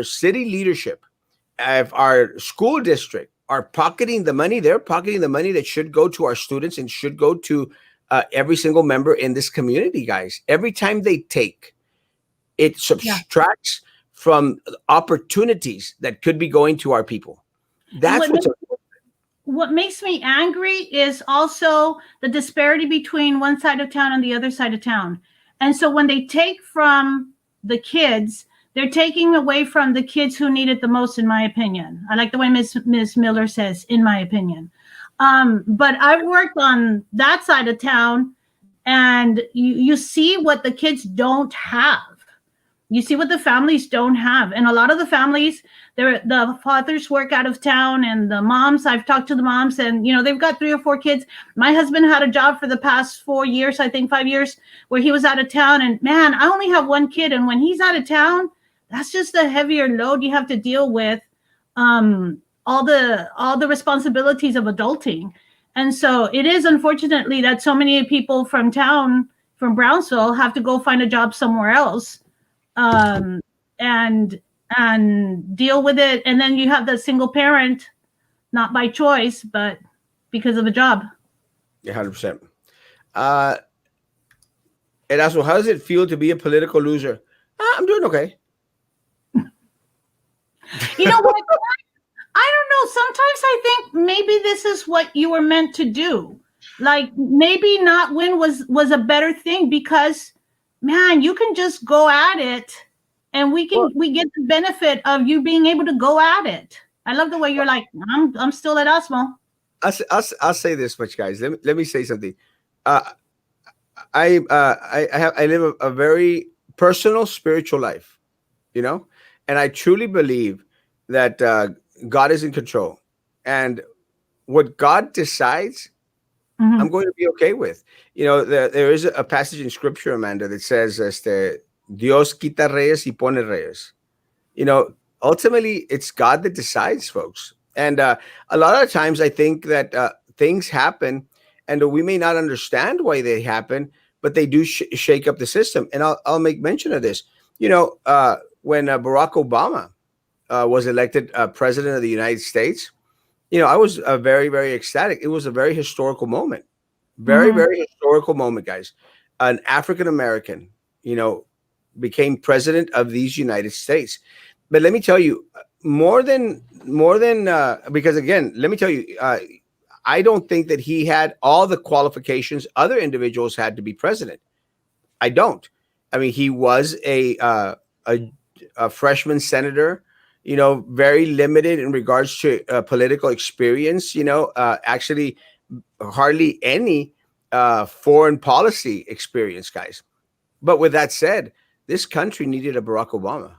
city leadership, if our school district are pocketing the money, they're pocketing the money that should go to our students and should go to every single member in this community, guys. Every time they take, it Yeah. subtracts from opportunities that could be going to our people. And That's what's what makes me angry is also the disparity between one side of town and the other side of town. And so when they take from the kids, they're taking away from the kids who need it the most, in my opinion. I like the way Miss Miller says, in my opinion. But I've worked on that side of town, and you see what the kids don't have. You see what the families don't have. And a lot of the families, the fathers work out of town, and the moms, I've talked to the moms, and they've got 3 or 4 kids. My husband had a job for the past 4 years, I think 5 years, where he was out of town. And man, I only have one kid. And when he's out of town, that's just a heavier load you have to deal with. All the responsibilities of adulting. And so it is, unfortunately, that so many people from town, from Brownsville, have to go find a job somewhere else, um, and deal with it. And then you have the single parent, not by choice, but because of a job. 100%. Erasmo, how does it feel to be a political loser? I'm doing okay. You know what? I don't know. Sometimes I think maybe this is what you were meant to do. Like maybe not win was a better thing, because man, you can just go at it, and Well, we get the benefit of you being able to go at it. I love the way you're like, I'm still at Osmo. I'll say this much, guys. Let me say something. Uh, I live a very personal spiritual life, you know, and I truly believe that God is in control, and what God decides, I'm Hmm. going to be okay with. There is a passage in Scripture, Amanda, that says, Dios quita reyes y pone reyes. you know Ultimately, it's God that decides, folks. And a lot of times I think that things happen, and we may not understand why they happen, but they do shake up the system. And I'll make mention of this. When Barack Obama was elected president of the United States, I was very, very ecstatic. It was a very historical moment. Very, Hmm. very historical moment, guys. An African American, you know, became president of these United States. but let me tell you, more than because again, let me tell you, I don't think that he had all the qualifications other individuals had to be president. I don't. I mean, he was a, a freshman senator, very limited in regards to political experience. Actually, hardly any foreign policy experience, guys. But with that said, this country needed a Barack Obama.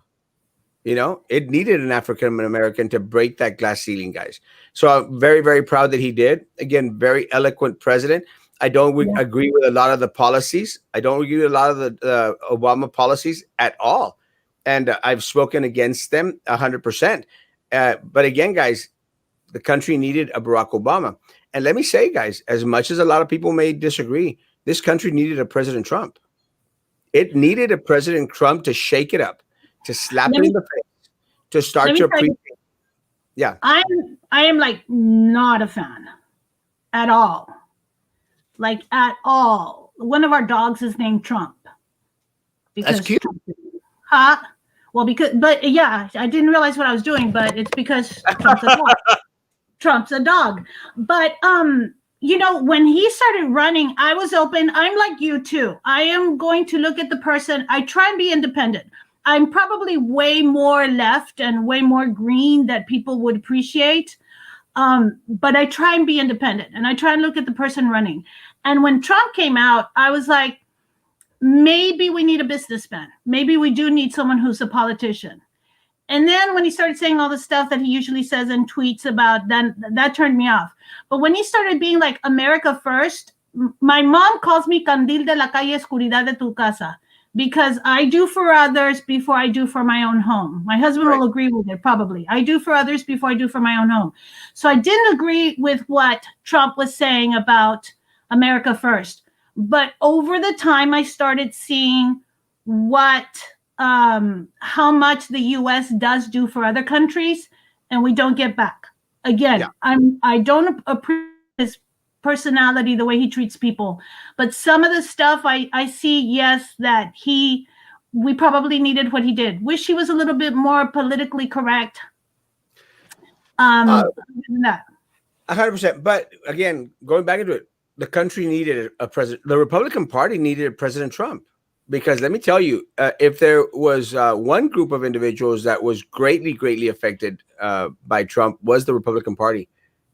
It needed an African American to break that glass ceiling, guys. So I'm very, very proud that he did. Again, very eloquent president. I don't Yeah. agree with a lot of the policies. I don't agree with a lot of the Obama policies at all, and I've spoken against them 100%. But again, guys, the country needed a Barack Obama. And let me say, guys, as much as a lot of people may disagree, this country needed a President Trump. It needed a President Trump to shake it up, to slap Let it in me the face, to let start me to tell you, appreciate. Yeah, I am like not a fan at all. Like at all. One of our dogs is named Trump that's because cute. Trump. Huh? Well, because but yeah, I didn't realize what I was doing, but it's because Trump's a dog. Trump's a dog. But when he started running, I was open. I'm like you too. I am going to look at the person. I try and be independent. I'm probably way more left and way more green that people would appreciate. But I try and be independent and I try and look at the person running. And when Trump came out, I was like, maybe we need a businessman. Maybe we do need someone who's a politician. And then when he started saying all the stuff that he usually says and tweets about, then that turned me off. But when he started being like America first, my mom calls me Candil de la calle Escuridad de tu casa because I do for others before I do for my own home. My husband Right. will agree with it probably. I do for others before I do for my own home. So I didn't agree with what Trump was saying about America first. But over the time, I started seeing what how much the US does do for other countries and we don't get back. Yeah. Again, I don't appreciate his personality, the way he treats people. But some of the stuff I see, yes, that we probably needed what he did. Wish he was a little bit more politically correct. Uh, Other than that. 100%. But again, going back into it, the country needed a president. The Republican Party needed a President Trump. Because let me tell you, if there was one group of individuals that was greatly, greatly affected by Trump, was the Republican Party.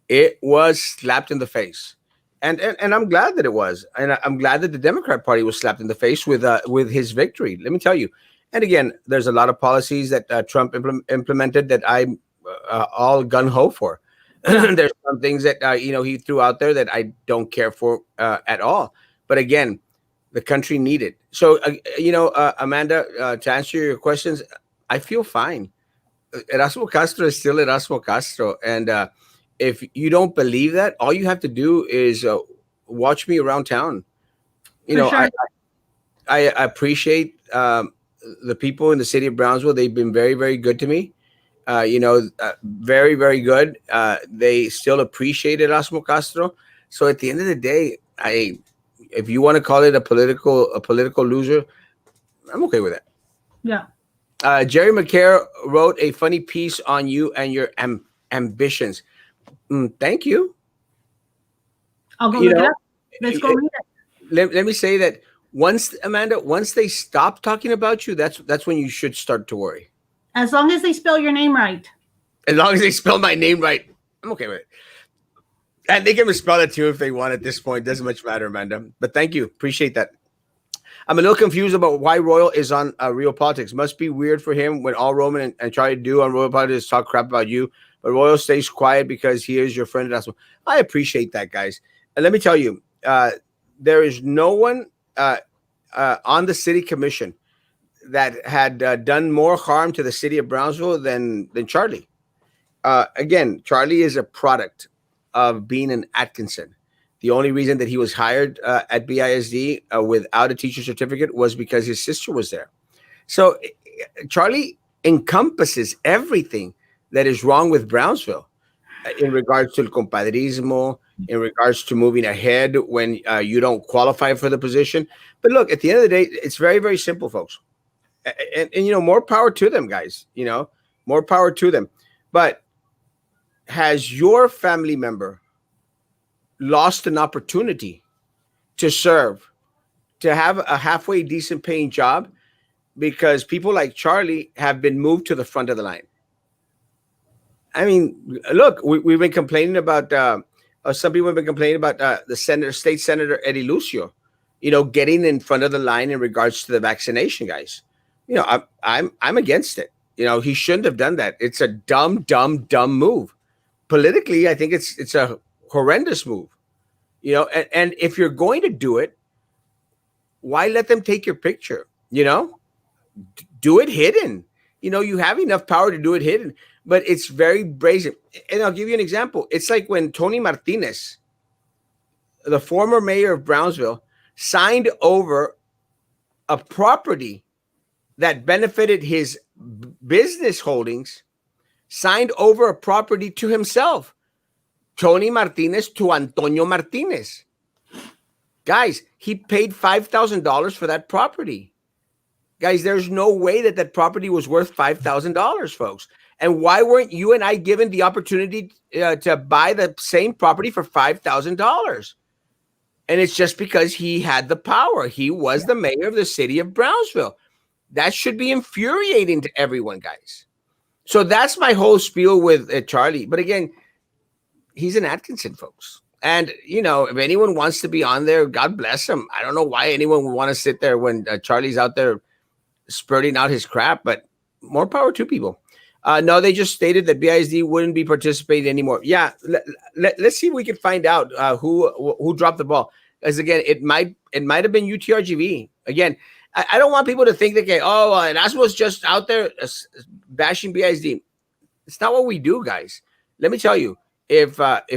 It was slapped in the face, and I'm glad that it was, and I'm glad that the Democrat Party was slapped in the face with his victory. Let me tell you, and again, there's a lot of policies that Trump implemented that I'm all gun ho for. Yeah. There's some things that he threw out there that I don't care for at all. But again, the country needed. So Amanda, to answer your questions, I feel fine. Erasmo Castro is still Erasmo Castro, and if you don't believe that, all you have to do is watch me around town. You For know, sure. I appreciate the people in the city of Brownsville. They've been very, very good to me. Very, very good. They still appreciate Erasmo Castro. So at the end of the day, if you want to call it a political loser, I'm okay with it. Yeah. Jerry McCare wrote a funny piece on you and your ambitions. Thank you. I'll go You look it know, up. Let's go read it. let me say that once they stop talking about you, that's when you should start to worry. As long as they spell your name right. As long as they spell my name right, I'm okay with it. And they can misspell it too if they want at this point. Doesn't much matter, Amanda. But thank you. Appreciate that. I'm a little confused about why Royal is on Real Politics. Must be weird for him when all Roman and try to do on Royal Politics is talk crap about you. But Royal stays quiet because he is your friend. That's what I appreciate that, guys. And let me tell you, there is no one on the city commission that had done more harm to the city of Brownsville than Charlie. Again, Charlie is a product of being an Atkinson. The only reason that he was hired at BISD without a teacher certificate was because his sister was there. So Charlie encompasses everything that is wrong with Brownsville in regards to el compadrismo, in regards to moving ahead when you don't qualify for the position. But look, at the end of the day, it's very, very simple, folks. And more power to them, guys. More power to them. But has your family member lost an opportunity to serve, to have a halfway decent paying job because people like Charlie have been moved to the front of the line? I mean, look, we've been complaining about, some people have been complaining about the state senator Eddie Lucio, getting in front of the line in regards to the vaccination, guys. I'm against it. He shouldn't have done that. It's a dumb, dumb, dumb move. Politically, I think it's a horrendous move. And if you're going to do it, why let them take your picture? Do it hidden. You have enough power to do it hidden, but it's very brazen. And I'll give you an example. It's like when Tony Martinez, the former mayor of Brownsville, signed over a property that benefited his business holdings, signed over a property to himself. Tony Martinez to Antonio Martinez. Guys, he paid $5,000 for that property. Guys, there's no way that property was worth $5,000, folks. And why weren't you and I given the opportunity to buy the same property for $5,000? And it's just because he had the power. He was the mayor of the city of Brownsville. That should be infuriating to everyone, guys. So that's my whole spiel with Charlie. But again, he's an Atkinson, folks. And, if anyone wants to be on there, God bless him. I don't know why anyone would want to sit there when Charlie's out there spurting out his crap, but more power to people. No, they just stated that BISD wouldn't be participating anymore. Yeah, let's see if we can find out who dropped the ball. As again, it might have been UTRGV. Again, I don't want people to think that Erasmo's just out there bashing BISD. It's not what we do, guys. Let me tell you, if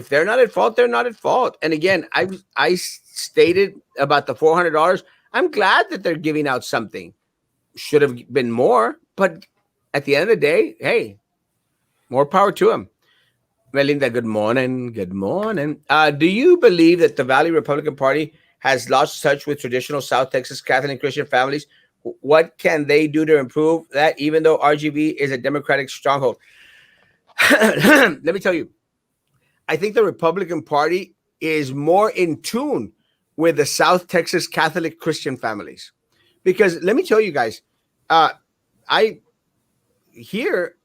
they're not at fault, they're not at fault. And again, I stated about the $400. I'm glad that they're giving out something. Should have been more, but at the end of the day, hey, more power to them. Melinda, good morning. Good morning. Do you believe that the Valley Republican Party has lost touch with traditional South Texas Catholic and Christian families? What can they do to improve that, even though RGV is a Democratic stronghold? Let me tell you, I think the Republican Party is more in tune with the South Texas Catholic Christian families. Because let me tell you guys, I hear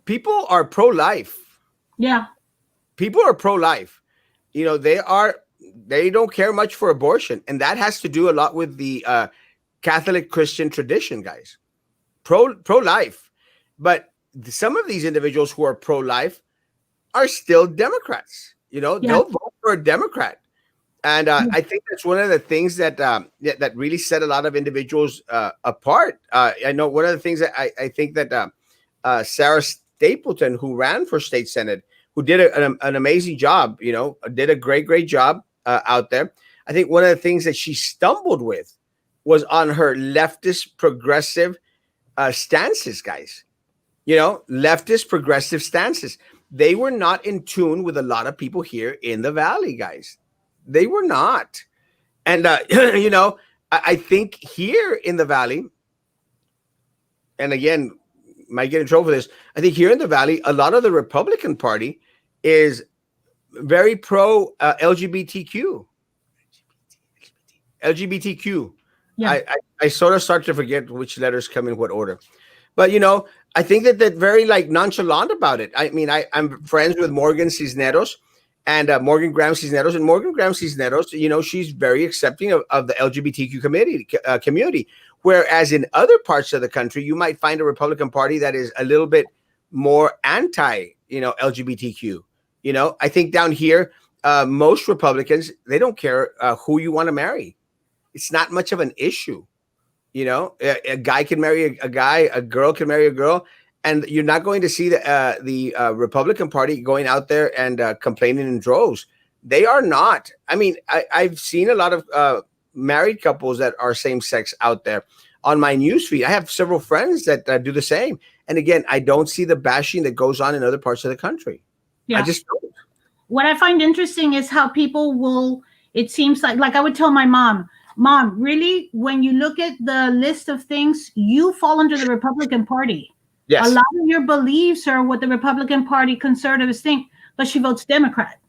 people are pro-life. Yeah. People are pro-life. They don't care much for abortion. And that has to do a lot with the Catholic Christian tradition, guys. Pro-life. But some of these individuals who are pro-life are still Democrats. They'll vote for a Democrat. And I think that's one of the things that really set a lot of individuals apart. I know one of the things that I think that Sarah Stapleton, who ran for state senate, who did an amazing job, did a great job out there. I think one of the things that she stumbled with was on her leftist progressive stances, guys. Leftist progressive stances. They were not in tune with a lot of people here in the Valley, guys. They were not. And, I think here in the Valley, and again, might get in trouble for this, I think here in the Valley, a lot of the Republican Party is very pro LGBTQ. LGBTQ. Yeah. I sort of start to forget which letters come in what order. But, I think that they're very nonchalant about it. I mean, I'm friends with Morgan Cisneros and Morgan Graham Cisneros. And Morgan Graham Cisneros, she's very accepting of the LGBTQ community. Whereas in other parts of the country, you might find a Republican Party that is a little bit more anti, LGBTQ. I think down here, most Republicans, they don't care who you want to marry. It's not much of an issue. A guy can marry a guy, a girl can marry a girl, and you're not going to see the Republican Party going out there and complaining in droves. They are not. I mean, I've seen a lot of married couples that are same sex out there on my newsfeed. I have several friends that do the same. And again, I don't see the bashing that goes on in other parts of the country. Yeah. I just don't. What I find interesting is how people will, it seems like I would tell my mom, really, when you look at the list of things, you fall under the Republican Party. A Yes. lot of your beliefs are what the Republican Party conservatives think, but she votes Democrat.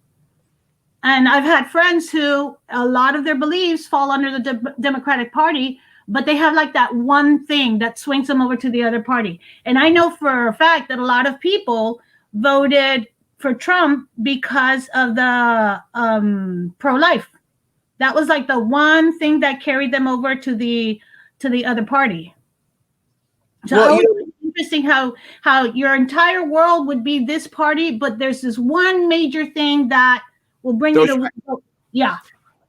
And I've had friends who a lot of their beliefs fall under the Democratic Party, but they have like that one thing that swings them over to the other party. And I know for a fact that a lot of people voted for Trump because of the pro-life. That was like the one thing that carried them over to the other party. So I Well, always find it interesting how your entire world would be this party, but there's this one major thing that will bring you those, to yeah.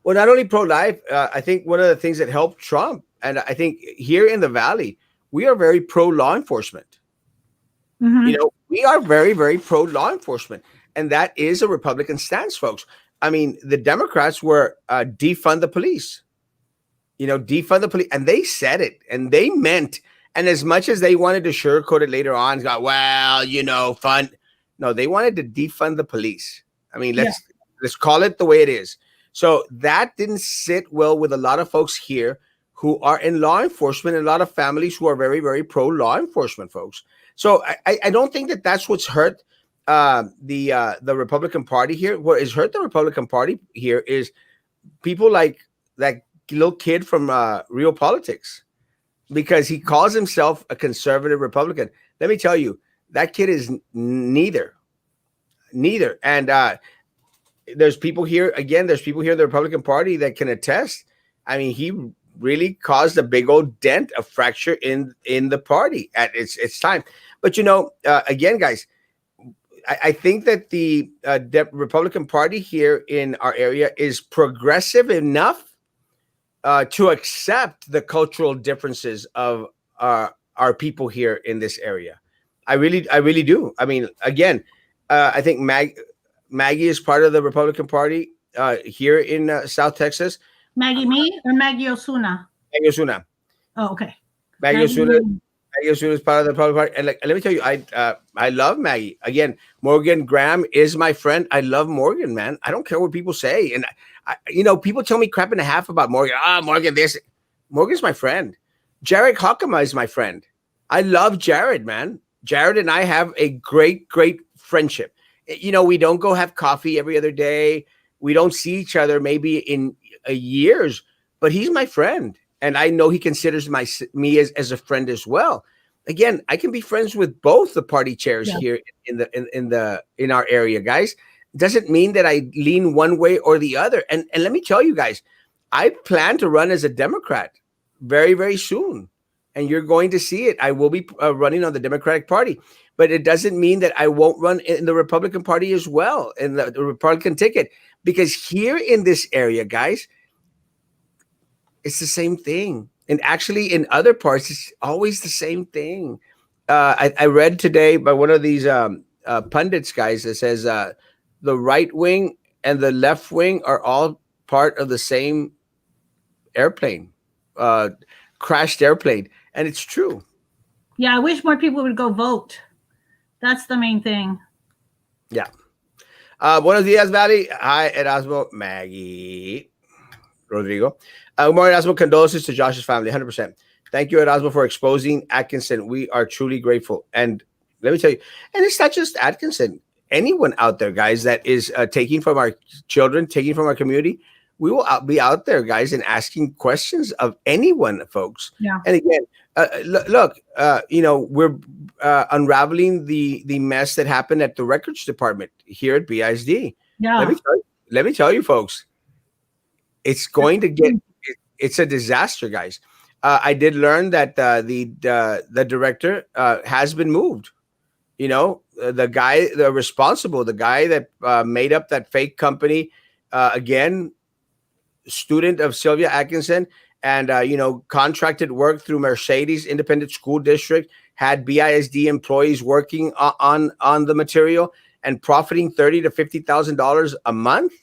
well, not only pro-life, I think one of the things that helped Trump, and I think here in the Valley, we are very pro-law enforcement. Mm-hmm. We are very, very pro-law enforcement, and that is a Republican stance, folks. I mean, the Democrats were defund the police. Defund the police, and they said it, and they meant. And as much as they wanted to sugarcoat it later on, got well, fun. No, they wanted to defund the police. I mean, Yeah. let's call it the way it is. So that didn't sit well with a lot of folks here who are in law enforcement, and a lot of families who are very, very pro law enforcement, folks. So I don't think that that's what's hurt the Republican Party here. What has hurt the Republican Party here is people like that little kid from Real Politics, because he calls himself a conservative Republican. Let me tell you, that kid is neither. And there's people here, again, there's people here in the Republican Party that can attest. I mean, he really caused a big old dent, a fracture in the party at its time. But again, guys, I think that the Republican Party here in our area is progressive enough to accept the cultural differences of our people here in this area. I really do. I mean, again, I think Maggie is part of the Republican Party here in South Texas. Maggie me or Maggie Osuna? Maggie Osuna. Oh, okay. Maggie Osuna. Maggie Osuna is part of the Republican Party, and let me tell you, I love Maggie. Again, Morgan Graham is my friend. I love Morgan, man. I don't care what people say, and people tell me crap and a half about Morgan. Morgan, this. Morgan's my friend. Jared Hockema is my friend. I love Jared, man. Jared and I have a great, great friendship. We don't go have coffee every other day. We don't see each other maybe in years, but he's my friend. And I know he considers me as a friend as well. Again, I can be friends with both the party chairs here in our area, guys. Doesn't mean that I lean one way or the other. And let me tell you guys, I plan to run as a Democrat very, very soon. And you're going to see it. I will be running on the Democratic Party. But it doesn't mean that I won't run in the Republican Party as well, in the Republican ticket. Because here in this area, guys, it's the same thing. And actually in other parts, it's always the same thing. I read today by one of these pundits guys that says the right wing and the left wing are all part of the same airplane, crashed airplane. And it's true. Yeah, I wish more people would go vote. That's the main thing. Yeah. Buenos dias, Valley. Hi, Erasmo, Maggie, Rodrigo. Good morning, Erasmo. Condolences to Josh's family, 100%. Thank you, Erasmo, for exposing Atkinson. We are truly grateful. And let me tell you, and it's not just Atkinson. Anyone out there, guys, that is taking from our children, taking from our community, we will be out there, guys, and asking questions of anyone, folks. Yeah. And again, look, we're unraveling the mess that happened at the records department here at BISD. Yeah. Let me tell you, folks, it's going to get. It's a disaster, guys. I did learn that the director has been moved. The guy, the guy that made up that fake company, again, student of Sylvia Atkinson, and contracted work through Mercedes Independent School District, had BISD employees working on the material and profiting $30,000 to $50,000 a month.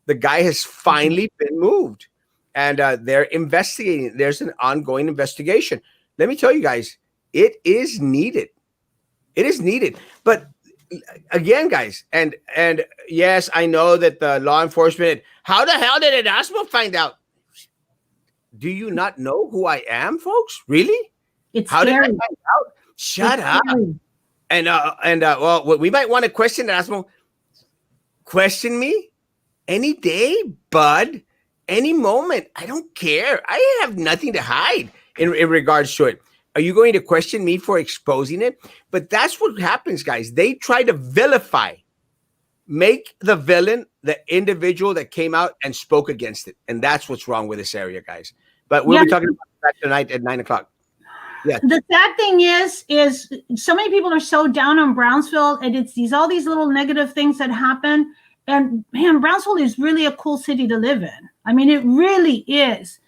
The guy has finally been moved, and they're investigating. There's an ongoing investigation. Let me tell you guys, it is needed. It is needed. But again, guys, and yes, I know that the law enforcement, how the hell did Erasmo find out? Do you not know who I am, folks? Really? It's How scary. did I find out? Shut It's up. scary. And well, we might want to question Erasmo. Question me any day, bud, any moment. I don't care. I have nothing to hide in regards to it. Are you going to question me for exposing it? But that's what happens, guys. They try to vilify, make the villain the individual that came out and spoke against it. And that's what's wrong with this area, guys. But we'll Yeah. be talking about that tonight at 9 o'clock. Yeah. The sad thing is so many people are so down on Brownsville, and it's all these little negative things that happen. And man, Brownsville is really a cool city to live in. I mean, it really is.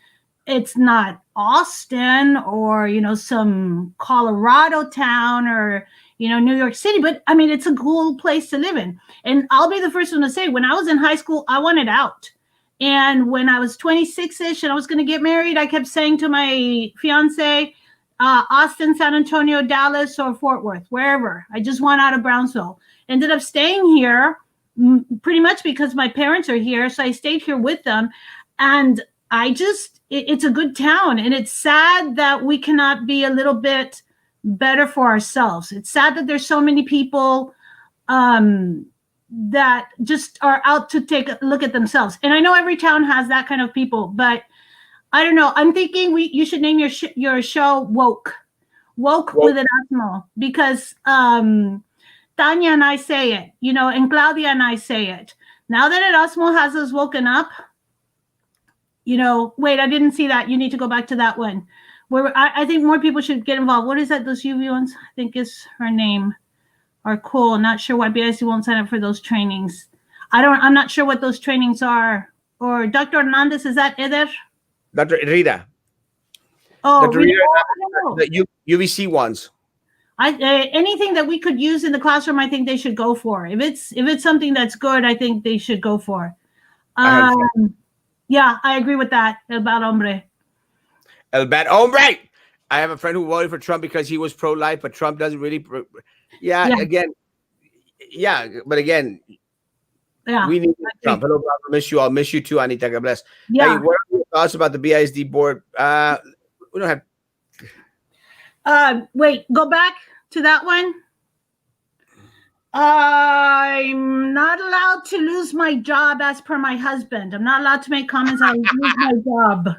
It's not Austin or some Colorado town or New York City, but I mean, it's a cool place to live in. And I'll be the first one to say, when I was in high school, I wanted out. And when I was 26ish and I was going to get married, I kept saying to my fiance, Austin, San Antonio, Dallas, or Fort Worth, wherever. I just want out of Brownsville. Ended up staying here pretty much because my parents are here. So I stayed here with them. And it's a good town. And it's sad that we cannot be a little bit better for ourselves. It's sad that there's so many people that just are out to take a look at themselves. And I know every town has that kind of people, but I don't know. I'm thinking you should name your show Woke with Erasmo, because Tanya and I say it, and Claudia and I say it. Now that Erasmo has us woken up, wait, I didn't see that. You need to go back to that one. Where I think more people should get involved. What is that? Those UV ones, I think is her name, are cool. Not sure why BIC won't sign up for those trainings. I'm not sure what those trainings are. Or Dr. Hernandez, is that Eder? Dr. Rita. Oh, Dr. Rita, Rita, the UVC ones. Anything that we could use in the classroom, I think they should go for. If it's something that's good, I think they should go for. Yeah, I agree with that. El bad hombre. El bad hombre. I have a friend who voted for Trump because he was pro-life, but Trump doesn't really. Again, we need Trump. Hello, God, miss you all. Miss you too, Anita. God bless. Yeah. Hey, what are your thoughts about the BISD board? We don't have. Wait, go back to that one. I'm not allowed to lose my job as per my husband. I'm not allowed to make comments. I lose my job.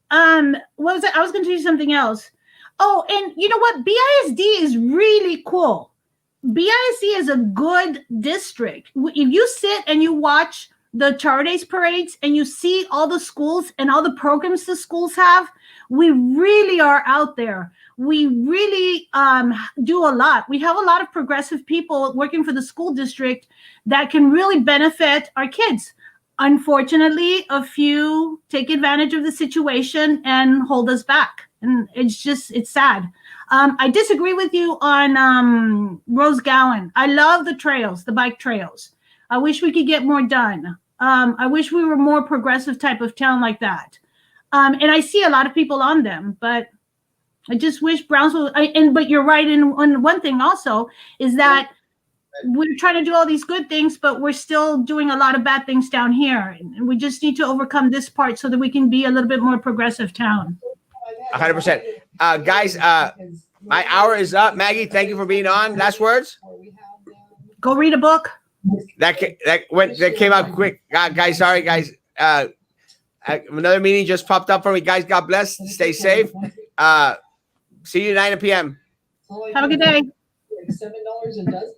What was it? I was going to do something else. Oh, and you know what? BISD is really cool. BISD is a good district. If you sit and you watch the Chardays parades and you see all the schools and all the programs the schools have, we really are out there. We really do a lot. We have a lot of progressive people working for the school district that can really benefit our kids. Unfortunately, a few take advantage of the situation and hold us back. And it's sad. I disagree with you on Rose Gowan. I love the trails, the bike trails. I wish we could get more done. I wish we were more progressive type of town like that. And I see a lot of people on them, but I just wish Brownsville. But you're right on one thing also is that we're trying to do all these good things, but we're still doing a lot of bad things down here. And we just need to overcome this part so that we can be a little bit more progressive town. 100%. Guys, my hour is up. Maggie, thank you for being on. Last words? Go read a book. That came out quick. Guys, sorry, guys. Another meeting just popped up for me. Guys, God bless. Stay safe. See you at 9 p.m. Have a good day. $7 a dozen.